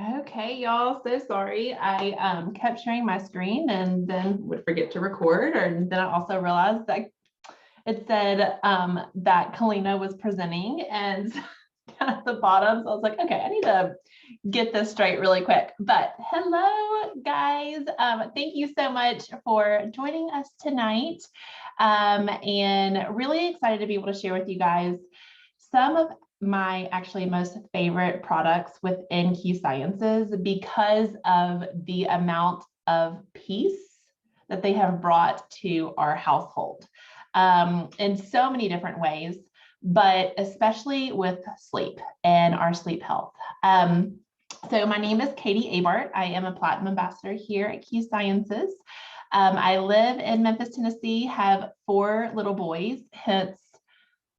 Okay, y'all, so sorry. I kept sharing my screen and then would forget to record, or then I also realized that it said that Kalina was presenting and at the bottom. So I was like, okay, I need to get this straight really quick. But hello, guys. Thank you so much for joining us tonight. And really excited to be able to share with you guys some of my actually most favorite products within Key Sciences because of the amount of peace that they have brought to our household in so many different ways, but especially with sleep and our sleep health. So my name is Katie Abart. I am a Platinum Ambassador here at Key Sciences. I live in Memphis, Tennessee, have 4 little boys, hence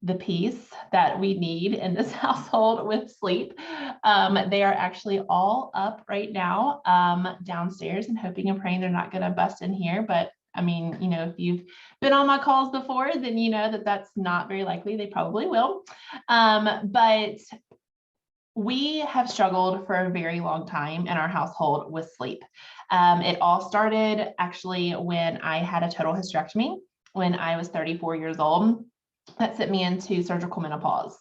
the peace that we need in this household with sleep. They are actually all up right now downstairs and hoping and praying they're not going to bust in here. But I mean, you know, if you've been on my calls before, then you know that that's not very likely. They probably will. But we have struggled for a very long time in our household with sleep. It all started actually when I had a total hysterectomy when I was 34 years old. That sent me into surgical menopause.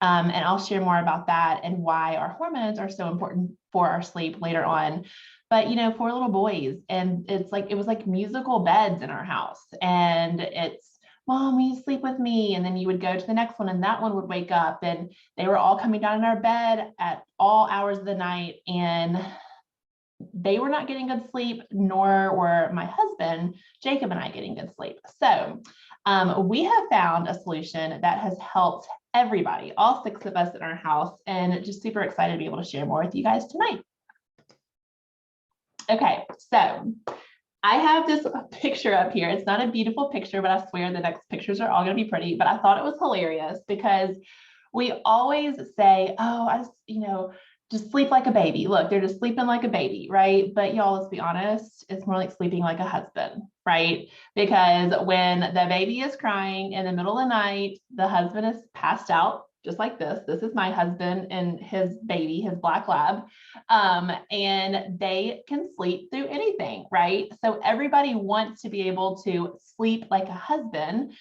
And I'll share more about that and why our hormones are so important for our sleep later on. But, you know, 4 little boys, and it was like musical beds in our house. And it's, Mom, will you sleep with me? And then you would go to the next one and that one would wake up, and they were all coming down in our bed at all hours of the night. And they were not getting good sleep, nor were my husband, Jacob, and I getting good sleep. So we have found a solution that has helped everybody, all 6 of us in our house, and just super excited to be able to share more with you guys tonight. Okay, so I have this picture up here. It's not a beautiful picture, but I swear the next pictures are all going to be pretty. But I thought it was hilarious because we always say, oh, I just, you know, just sleep like a baby. Look, they're just sleeping like a baby, right? But y'all, let's be honest, it's more like sleeping like a husband, right? Because when the baby is crying in the middle of the night, the husband is passed out, just like this. This is my husband and his baby, his black lab. And they can sleep through anything, right? So everybody wants to be able to sleep like a husband.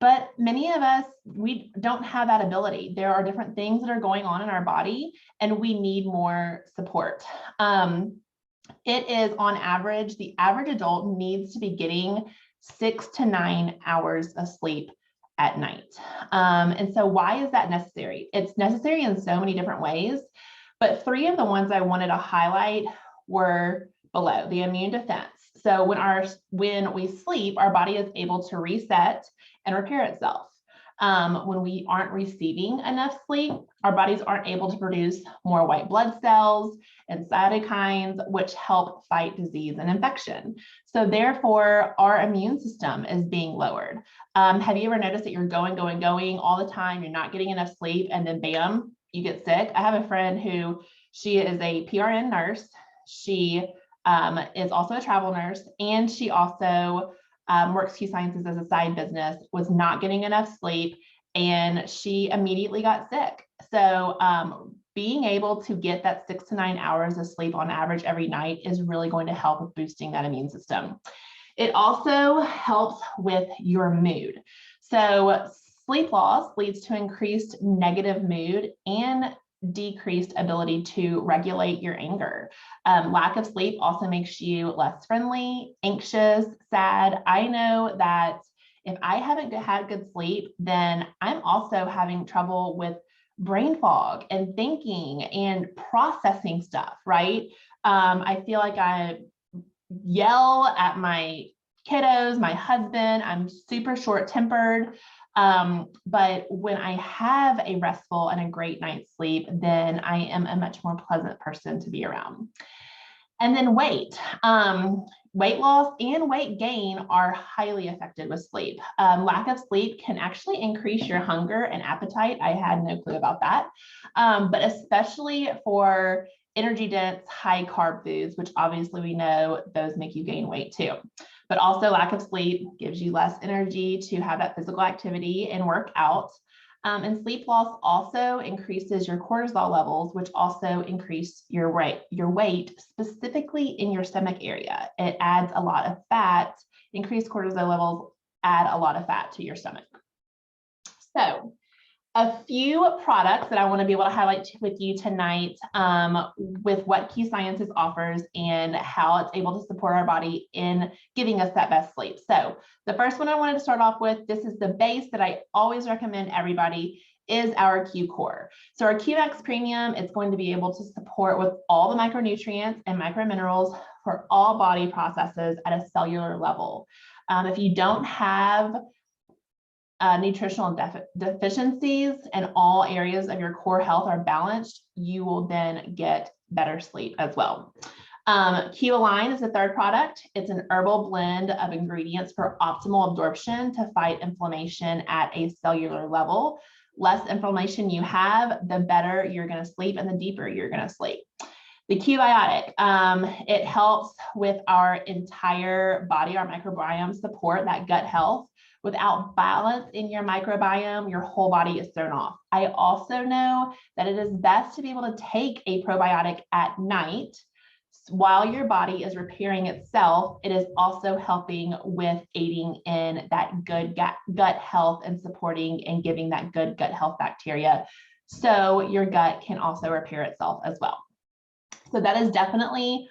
But many of us, we don't have that ability. There are different things that are going on in our body, and we need more support. It is on average, the average adult needs to be getting 6 to 9 hours of sleep at night. And so why is that necessary? It's necessary in so many different ways, but 3 of the ones I wanted to highlight were below: the immune defense. So when we sleep, our body is able to reset and repair itself. When we aren't receiving enough sleep, our bodies aren't able to produce more white blood cells and cytokines, which help fight disease and infection. So therefore, our immune system is being lowered. Have you ever noticed that you're going all the time, you're not getting enough sleep, and then bam, you get sick? I have a friend who, she is a PRN nurse. She is also a travel nurse, and she also works Key Sciences as a side business, was not getting enough sleep, and she immediately got sick. So being able to get that 6 to 9 hours of sleep on average every night is really going to help with boosting that immune system. It also helps with your mood. So sleep loss leads to increased negative mood and decreased ability to regulate your anger. Lack of sleep also makes you less friendly, anxious, sad. I know that if I haven't had good sleep, then I'm also having trouble with brain fog and thinking and processing stuff, right? I feel like I yell at my kiddos, my husband. I'm super short-tempered. But when I have a restful and a great night's sleep, then I am a much more pleasant person to be around. And then weight. Weight loss and weight gain are highly affected with sleep. Lack of sleep can actually increase your hunger and appetite. I had no clue about that. But especially for energy dense, high carb foods, which obviously we know those make you gain weight too. But also lack of sleep gives you less energy to have that physical activity and work out. And sleep loss also increases your cortisol levels, which also increase your weight, specifically in your stomach area. It adds a lot of fat. Increased cortisol levels add a lot of fat to your stomach. So a few products that I want to be able to highlight with you tonight with what Q Sciences offers and how it's able to support our body in giving us that best sleep. So the first one I wanted to start off with, this is the base that I always recommend everybody, is our Q Core. So our QX Premium, it's going to be able to support with all the micronutrients and microminerals for all body processes at a cellular level. If you don't have nutritional deficiencies and all areas of your core health are balanced, you will then get better sleep as well. Q Align is the third product. It's an herbal blend of ingredients for optimal absorption to fight inflammation at a cellular level. Less inflammation you have, the better you're going to sleep and the deeper you're going to sleep. The Q Biotic, it helps with our entire body, our microbiome support, that gut health. Without balance in your microbiome, your whole body is thrown off. I also know that it is best to be able to take a probiotic at night while your body is repairing itself. It is also helping with aiding in that good gut health and supporting and giving that good gut health bacteria, so your gut can also repair itself as well. So that is definitely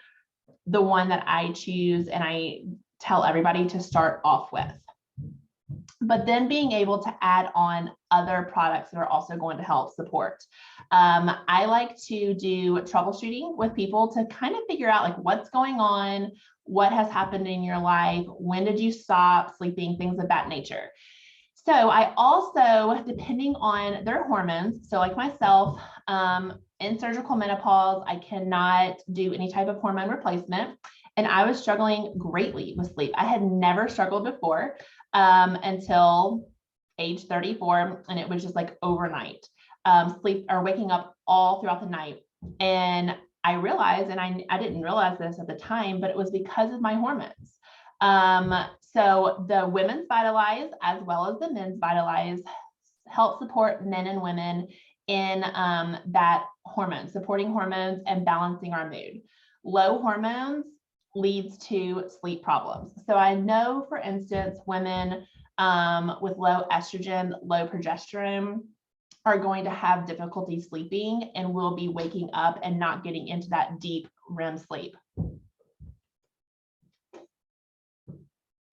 the one that I choose and I tell everybody to start off with. But then being able to add on other products that are also going to help support. I like to do troubleshooting with people to kind of figure out like what's going on, what has happened in your life, when did you stop sleeping, things of that nature. So I also, depending on their hormones, so like myself, in surgical menopause, I cannot do any type of hormone replacement. And I was struggling greatly with sleep. I had never struggled before until age 34. And it was just like overnight, sleep or waking up all throughout the night. And I realized, and I didn't realize this at the time, but it was because of my hormones. So the Women's Vitalize as well as the Men's Vitalize help support men and women in that hormone, supporting hormones and balancing our mood. Low hormones leads to sleep problems. So I know, for instance, women with low estrogen, low progesterone are going to have difficulty sleeping and will be waking up and not getting into that deep REM sleep.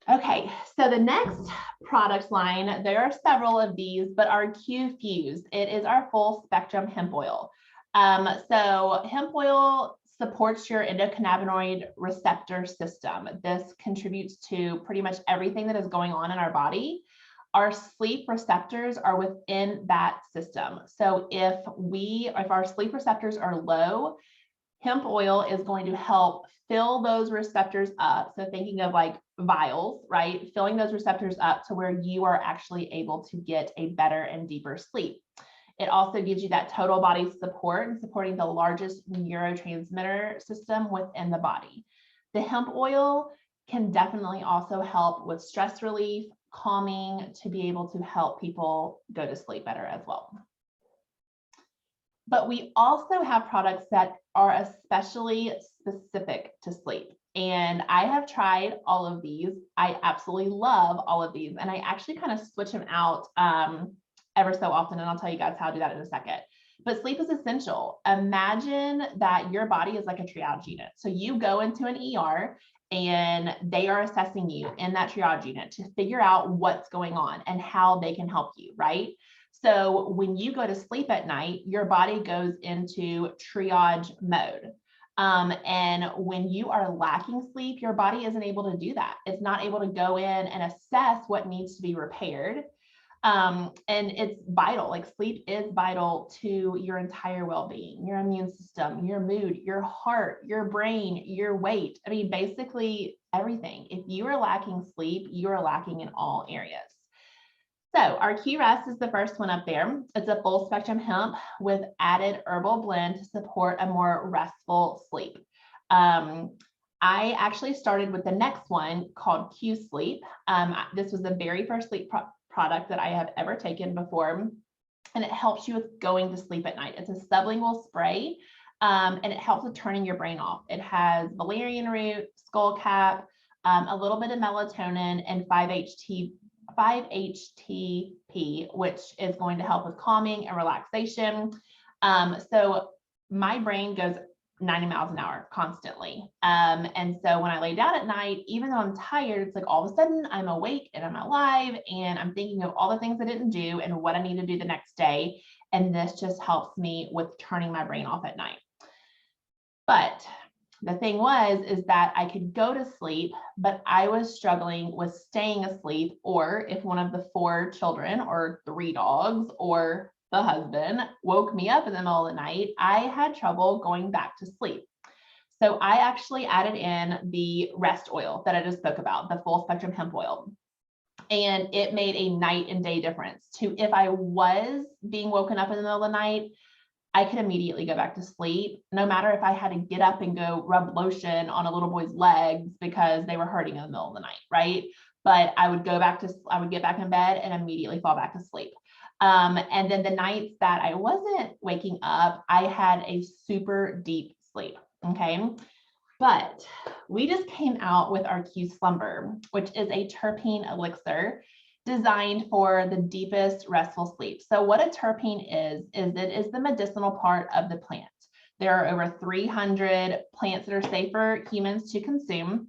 Okay, so the next product line, there are several of these, but our Q Fuse, it is our full spectrum hemp oil. So hemp oil supports your endocannabinoid receptor system. This contributes to pretty much everything that is going on in our body. Our sleep receptors are within that system. So if our sleep receptors are low, hemp oil is going to help fill those receptors up. So thinking of like vials, right? Filling those receptors up to where you are actually able to get a better and deeper sleep. It also gives you that total body support and supporting the largest neurotransmitter system within the body. The hemp oil can definitely also help with stress relief, calming, to be able to help people go to sleep better as well. But we also have products that are especially specific to sleep. And I have tried all of these. I absolutely love all of these. And I actually kind of switch them out ever so often. And I'll tell you guys how to do that in a second. But sleep is essential. Imagine that your body is like a triage unit. So you go into an ER and they are assessing you in that triage unit to figure out what's going on and how they can help you, right? So when you go to sleep at night, your body goes into triage mode. And when you are lacking sleep, your body isn't able to do that. It's not able to go in and assess what needs to be repaired. And it's vital, like sleep is vital to your entire well-being, your immune system, your mood, your heart, your brain, your weight. I mean, basically everything. If you are lacking sleep, you are lacking in all areas. So our Q Rest is the first one up there. It's a full spectrum hemp with added herbal blend to support a more restful sleep. I actually started with the next one called Q Sleep. This was the very first sleep product that I have ever taken before. and it helps you with going to sleep at night. It's a sublingual spray, and it helps with turning your brain off. It has valerian root, skullcap, a little bit of melatonin, and 5-HTP, which is going to help with calming and relaxation. So my brain goes 90 miles an hour constantly. And so when I lay down at night, even though I'm tired, it's like all of a sudden I'm awake and I'm alive and I'm thinking of all the things I didn't do and what I need to do the next day. And this just helps me with turning my brain off at night. But the thing is that I could go to sleep, but I was struggling with staying asleep, or if one of the 4 children or 3 dogs or the husband woke me up in the middle of the night, I had trouble going back to sleep. So I actually added in the rest oil that I just spoke about, the full spectrum hemp oil. And it made a night and day difference to if I was being woken up in the middle of the night, I could immediately go back to sleep, no matter if I had to get up and go rub lotion on a little boy's legs because they were hurting in the middle of the night, right? But I would get back in bed and immediately fall back to sleep. And then the nights that I wasn't waking up, I had a super deep sleep, okay? But we just came out with our Q Slumber, which is a terpene elixir designed for the deepest restful sleep. So what a terpene is it is the medicinal part of the plant. There are over 300 plants that are safe for humans to consume.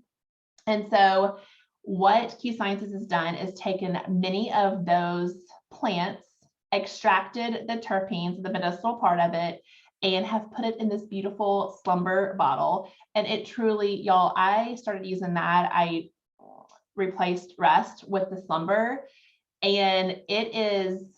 And so what Q Sciences has done is taken many of those plants, extracted the terpenes, the medicinal part of it, and have put it in this beautiful slumber bottle. And it truly, y'all, I started using that. I replaced rest with the slumber, and it is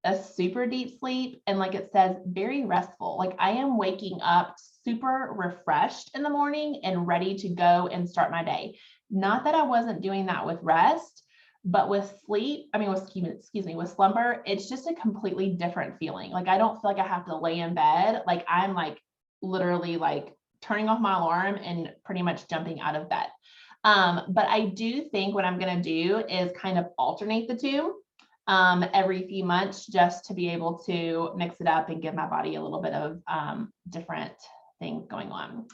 a super deep sleep. And like it says, very restful. Like I am waking up super refreshed in the morning and ready to go and start my day. Not that I wasn't doing that with rest, but with sleep, with slumber, it's just a completely different feeling. Like I don't feel like I have to lay in bed. Like I'm like literally like turning off my alarm and pretty much jumping out of bed. But I do think what I'm going to do is kind of alternate the two every few months, just to be able to mix it up and give my body a little bit of different things going on.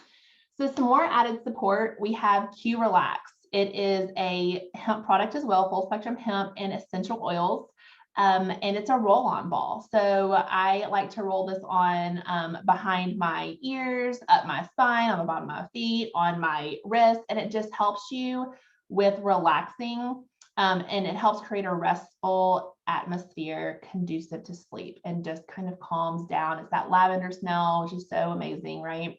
So some more added support, we have Q Relax. It is a hemp product as well, full spectrum hemp and essential oils. And it's a roll-on ball. So I like to roll this on behind my ears, up my spine, on the bottom of my feet, on my wrist, and it just helps you with relaxing, and it helps create a restful atmosphere conducive to sleep and just kind of calms down. It's that lavender smell, which is so amazing, right?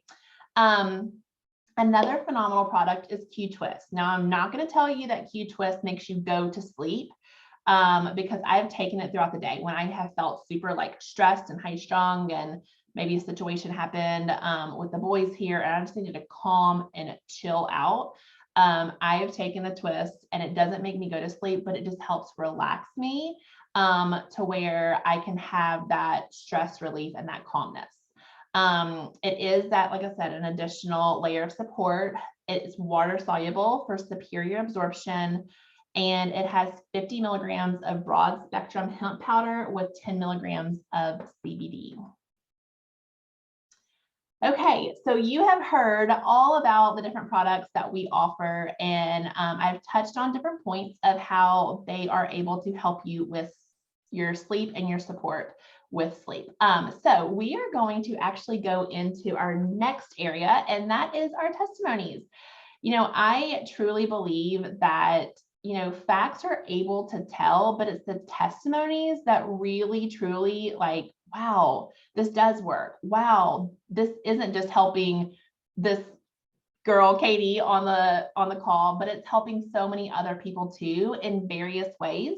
Another phenomenal product is Q Twist. Now, I'm not going to tell you that Q Twist makes you go to sleep, because I've taken it throughout the day when I have felt super like stressed and high strung, and maybe a situation happened with the boys here and I just needed to calm and chill out. I have taken the twist and it doesn't make me go to sleep, but it just helps relax me to where I can have that stress relief and that calmness. It is that, like I said, an additional layer of support. It's water soluble for superior absorption, and it has 50 milligrams of broad spectrum hemp powder with 10 milligrams of CBD. Okay, so you have heard all about the different products that we offer, and I've touched on different points of how they are able to help you with your sleep and your support with sleep. So we are going to actually go into our next area, and that is our testimonies. You know, I truly believe that, you know, facts are able to tell, but it's the testimonies that really, truly like, wow, this does work. Wow, this isn't just helping this girl, Katie, on the call, but it's helping so many other people too in various ways.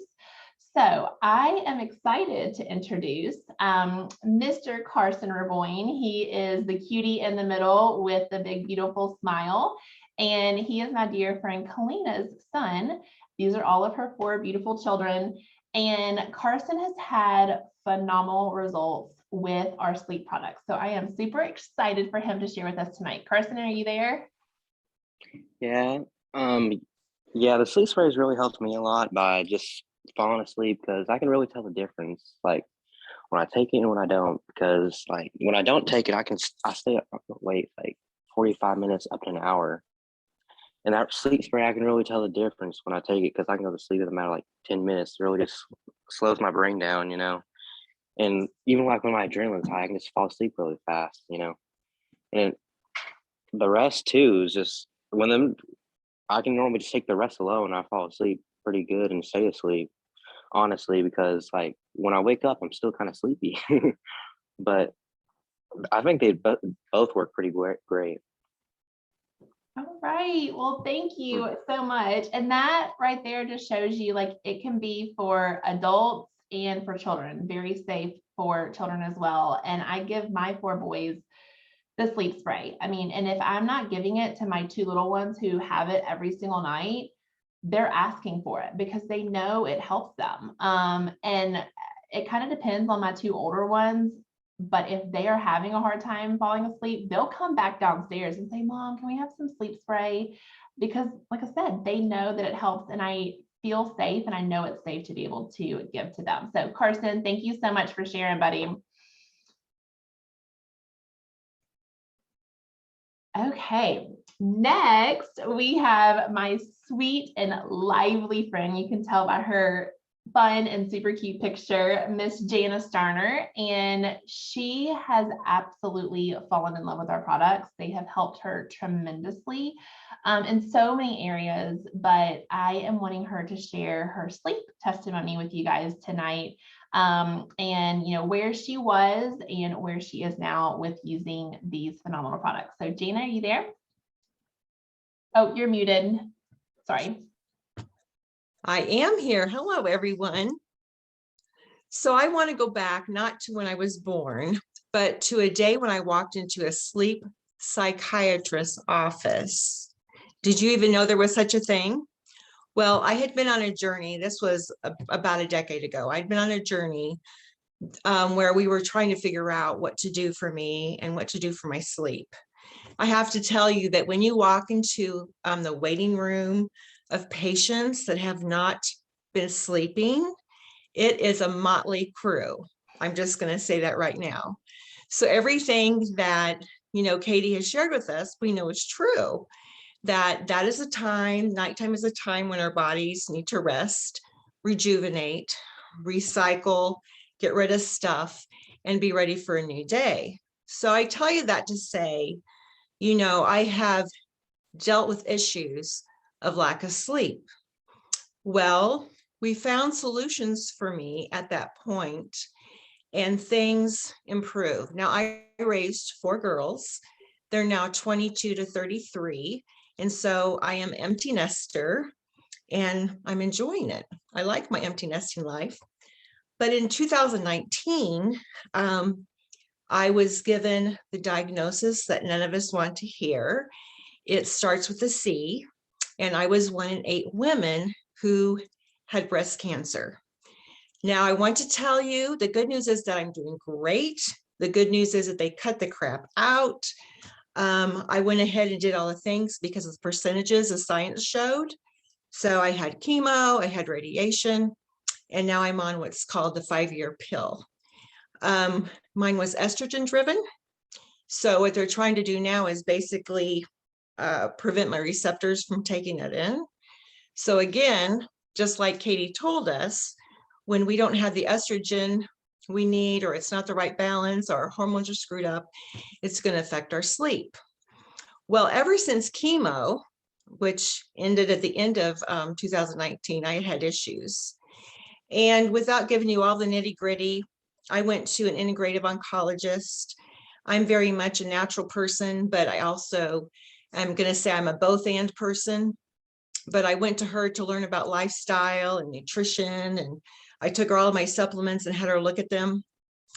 So I am excited to introduce Mr. Carson Raboyne. He is the cutie in the middle with the big, beautiful smile. And he is my dear friend Kalina's son. These are all of her 4 beautiful children. And Carson has had phenomenal results with our sleep products. So I am super excited for him to share with us tonight. Carson, are you there? Yeah. Yeah, the sleep sprays really helped me a lot by just falling asleep, because I can really tell the difference. Like when I take it and when I don't, because like when I don't take it, I stay up late, like 45 minutes up to an hour. And that sleep spray, I can really tell the difference when I take it, because I can go to sleep in a matter of like 10 minutes. It really just slows my brain down, And even like when my adrenaline's high, I can just fall asleep really fast. And the rest too is just I can normally just take the rest alone. I fall asleep pretty good and stay asleep, honestly, because like when I wake up, I'm still kind of sleepy. But I think they both work pretty great. All right. Well, thank you so much. And that right there just shows you like it can be for adults and for children, very safe for children as well. And I give my 4 boys the sleep spray. I mean, and if I'm not giving it to my 2 little ones who have it every single night, they're asking for it because they know it helps them. And it kind of depends on my 2 older ones. But if they are having a hard time falling asleep, they'll come back downstairs and say, Mom, can we have some sleep spray? Because like I said, they know that it helps and I feel safe and I know it's safe to be able to give to them. So Carson, thank you so much for sharing, buddy. Okay, next we have my sweet and lively friend. You can tell by her fun and super cute picture, Miss janastarner, and she has absolutely fallen in love with our products. They have helped her tremendously in so many areas, but I am wanting her to share her sleep testimony with you guys tonight. And where she was and where she is now with using these phenomenal products. So Jana, are you there? Oh, you're muted. Sorry. I am here. Hello, everyone. So I want to go back not to when I was born, but to a day when I walked into a sleep psychiatrist's office. Did you even know there was such a thing? Well, I had been on a journey. This was about a decade ago. I'd been on a journey where we were trying to figure out what to do for me and what to do for my sleep. I have to tell you that when you walk into the waiting room of patients that have not been sleeping, it is a motley crew. I'm just going to say that right now. So everything that, Katie has shared with us, we know is true. That is a time, nighttime is a time when our bodies need to rest, rejuvenate, recycle, get rid of stuff, and be ready for a new day. So I tell you that to say, I have dealt with issues of lack of sleep. Well, we found solutions for me at that point, and things improved. Now, I raised 4 girls. They're now 22 to 33. And so I am empty nester and I'm enjoying it. I like my empty nesting life. But in 2019, I was given the diagnosis that none of us want to hear. It starts with a C, and I was 1 in 8 women who had breast cancer. Now, I want to tell you, the good news is that I'm doing great. The good news is that they cut the crap out. I went ahead and did all the things because of the percentages the science showed. So I had chemo, I had radiation, and now I'm on what's called the 5-year pill. Mine was estrogen driven. So what they're trying to do now is basically prevent my receptors from taking it in. So again, just like Katie told us, when we don't have the estrogen we need, or it's not the right balance, or our hormones are screwed up, it's going to affect our sleep. Well, ever since chemo, which ended at the end of 2019, I had issues. And without giving you all the nitty gritty, I went to an integrative oncologist. I'm very much a natural person, but I also, I'm going to say I'm a both and person. But I went to her to learn about lifestyle and nutrition, and I took her all of my supplements and had her look at them.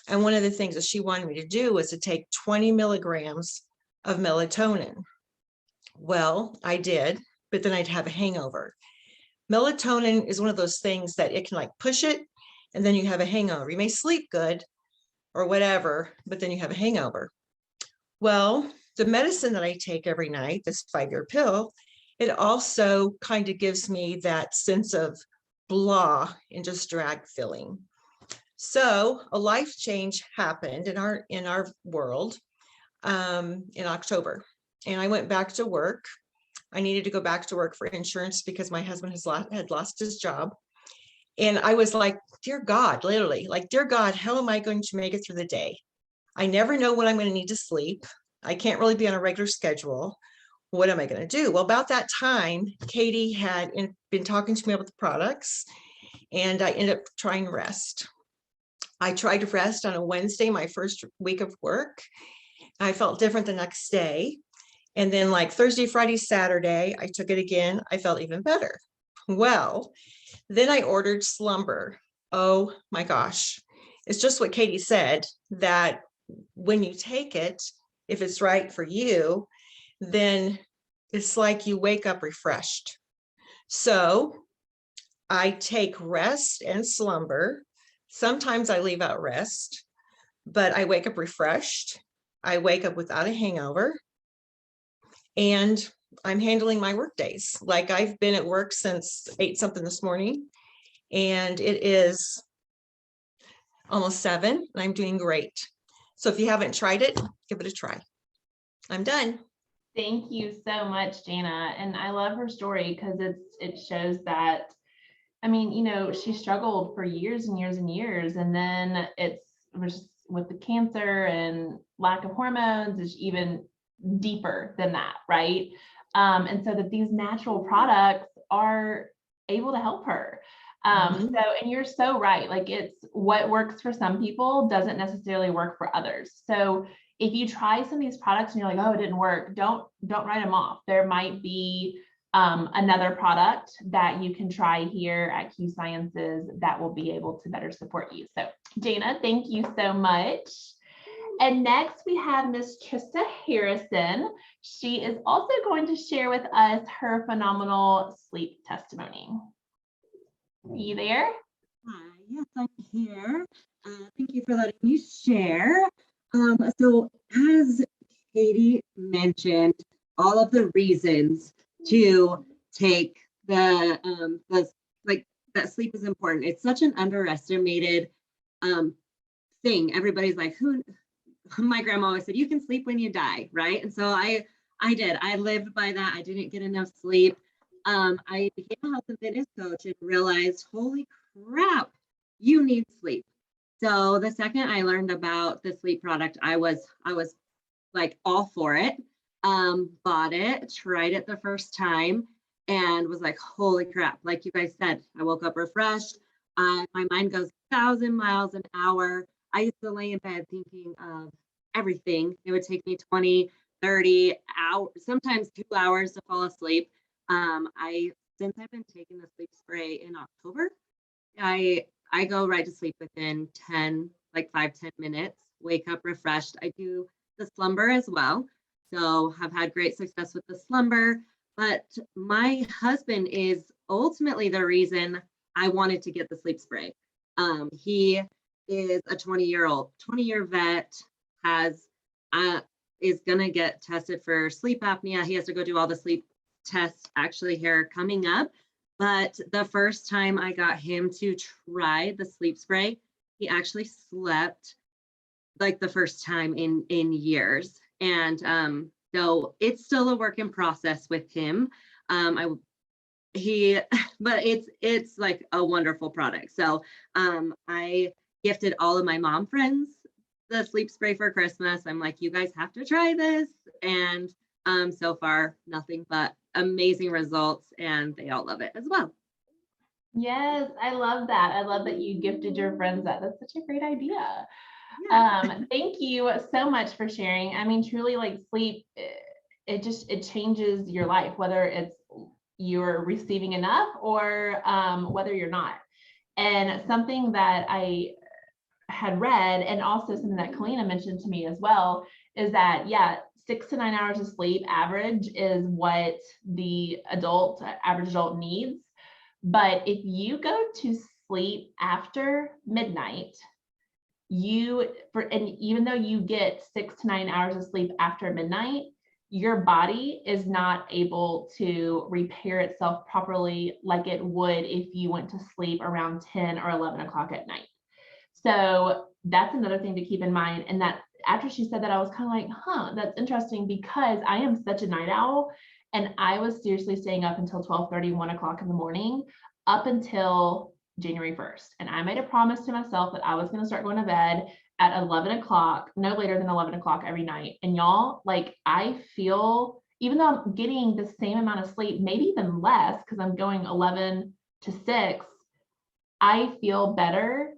And one of the things that she wanted me to do was to take 20 milligrams of melatonin. Well, I did, but then I'd have a hangover. Melatonin is one of those things that it can like push it, and then you have a hangover. You may sleep good or whatever, but then you have a hangover. Well, the medicine that I take every night, this 5-year pill, it also kind of gives me that sense of blah and just drag feeling. So a life change happened in our world in October, and I went back to work. I needed to go back to work for insurance because my husband had lost his job. And I was like, dear God, literally like, dear God, how am I going to make it through the day? I never know when I'm going to need to sleep. I can't really be on a regular schedule. What am I going to do? Well, about that time, Katie had been talking to me about the products, and I ended up trying rest. I tried rest on a Wednesday, my first week of work. I felt different the next day. And then like Thursday, Friday, Saturday, I took it again. I felt even better. Well, then I ordered Slumber. Oh my gosh. It's just what Katie said, that when you take it, if it's right for you, then it's like you wake up refreshed. So I take rest and Slumber. Sometimes I leave out rest, but I wake up refreshed. I wake up without a hangover, and I'm handling my work days. Like, I've been at work since 8 something this morning, and it is almost 7, and I'm doing great. So if you haven't tried it, give it a try. I'm done. Thank you so much, Jana. And I love her story because it shows that, I mean, you know, she struggled for years and years and years, and then it was with the cancer and lack of hormones is even deeper than that, right? And so that these natural products are able to help her. So, and you're so right. Like, it's what works for some people doesn't necessarily work for others. So if you try some of these products and you're like, oh, it didn't work, don't write them off. There might be another product that you can try here at Q Sciences that will be able to better support you. So Jana, thank you so much. And next we have Miss Tricia Harrison. She is also going to share with us her phenomenal sleep testimony. Are you there? Hi, yes, I'm here. Thank you for letting me share. So as Katie mentioned, all of the reasons to take the like that sleep is important. It's such an underestimated thing. Everybody's like, my grandma always said, you can sleep when you die, right? And so I did. I lived by that. I didn't get enough sleep. I became a health and fitness coach and realized, holy crap, you need sleep. So the second I learned about the sleep product, I was like all for it. Bought it, tried it the first time, and was like, holy crap, like you guys said, I woke up refreshed. My mind goes 1,000 miles an hour. I used to lay in bed thinking of everything. It would take me 20, 30 hours, sometimes 2 hours to fall asleep. Since I've been taking the sleep spray in October, I go right to sleep within 10 minutes, wake up refreshed. I do the Slumber as well. So I've had great success with the Slumber, but my husband is ultimately the reason I wanted to get the sleep spray. He is a 20-year vet, is gonna get tested for sleep apnea. He has to go do all the sleep tests actually here coming up. But the first time I got him to try the sleep spray, he actually slept like the first time in years. And so it's still a work in process with him. But it's like a wonderful product. So I gifted all of my mom friends the sleep spray for Christmas. I'm like, you guys have to try this. And so far, nothing but amazing results, and they all love it as well. Yes, I love that. I love that you gifted your friends that. That's such a great idea. Yeah. Thank you so much for sharing. I mean, truly, like, sleep, it changes your life, whether it's you're receiving enough or whether you're not. And something that I had read, and also something that Kalina mentioned to me as well, is that, yeah, 6 to 9 hours of sleep average is what the average adult needs. But if you go to sleep after midnight, and even though you get 6 to 9 hours of sleep after midnight, your body is not able to repair itself properly like it would if you went to sleep around 10 or 11 o'clock at night. So that's another thing to keep in mind. And that after she said that, I was kind of like, huh, that's interesting, because I am such a night owl. And I was seriously staying up until 12:30, 1 o'clock in the morning, up until January 1st. And I made a promise to myself that I was going to start going to bed at 11 o'clock, no later than 11 o'clock every night. And y'all, like, I feel, even though I'm getting the same amount of sleep, maybe even less, because I'm going 11 to 6, I feel better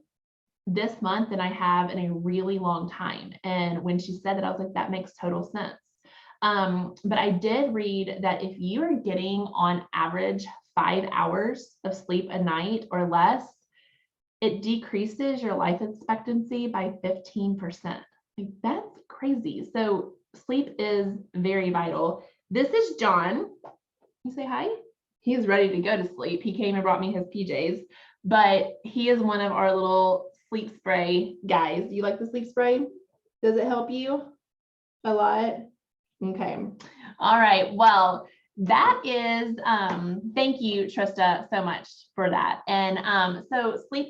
this month than I have in a really long time. And when she said that, I was like, that makes total sense. But I did read that if you are getting on average 5 hours of sleep a night or less, it decreases your life expectancy by 15%. Like, that's crazy. So sleep is very vital. This is John. You say hi? He's ready to go to sleep. He came and brought me his PJs, but he is one of our little sleep spray guys. Do you like the sleep spray? Does it help you a lot? Okay. All right. Well, that is, thank you, Trista, so much for that. And so sleep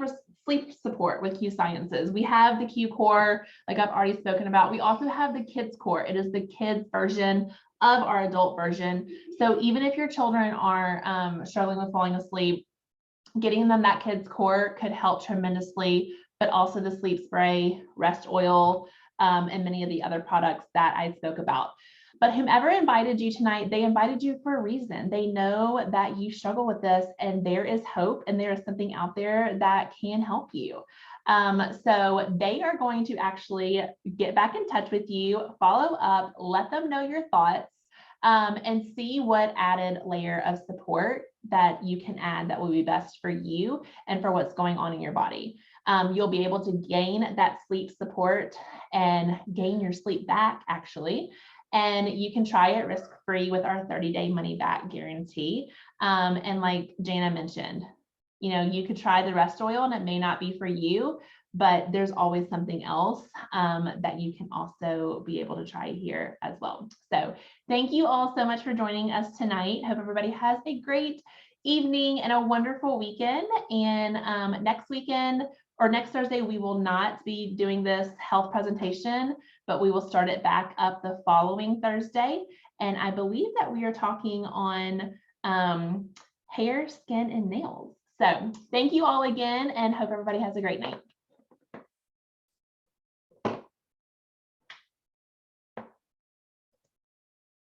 support with Q Sciences. We have the Q Core, like I've already spoken about. We also have the Kids Core. It is the kids version of our adult version. So even if your children are struggling with falling asleep, getting them that Kids Core could help tremendously, but also the sleep spray, rest oil, and many of the other products that I spoke about. But whomever invited you tonight, they invited you for a reason. They know that you struggle with this, and there is hope, and there is something out there that can help you. So they are going to actually get back in touch with you, follow up, let them know your thoughts, and see what added layer of support that you can add that will be best for you and for what's going on in your body. You'll be able to gain that sleep support and gain your sleep back, actually. And you can try it risk-free with our 30-day money-back guarantee. And like Jana mentioned, you know, you could try the rest oil and it may not be for you, but there's always something else that you can also be able to try here as well. So thank you all so much for joining us tonight. Hope everybody has a great evening and a wonderful weekend. And next weekend, or next Thursday, we will not be doing this health presentation, but we will start it back up the following Thursday. And I believe that we are talking on hair, skin, and nails. So thank you all again, and hope everybody has a great night.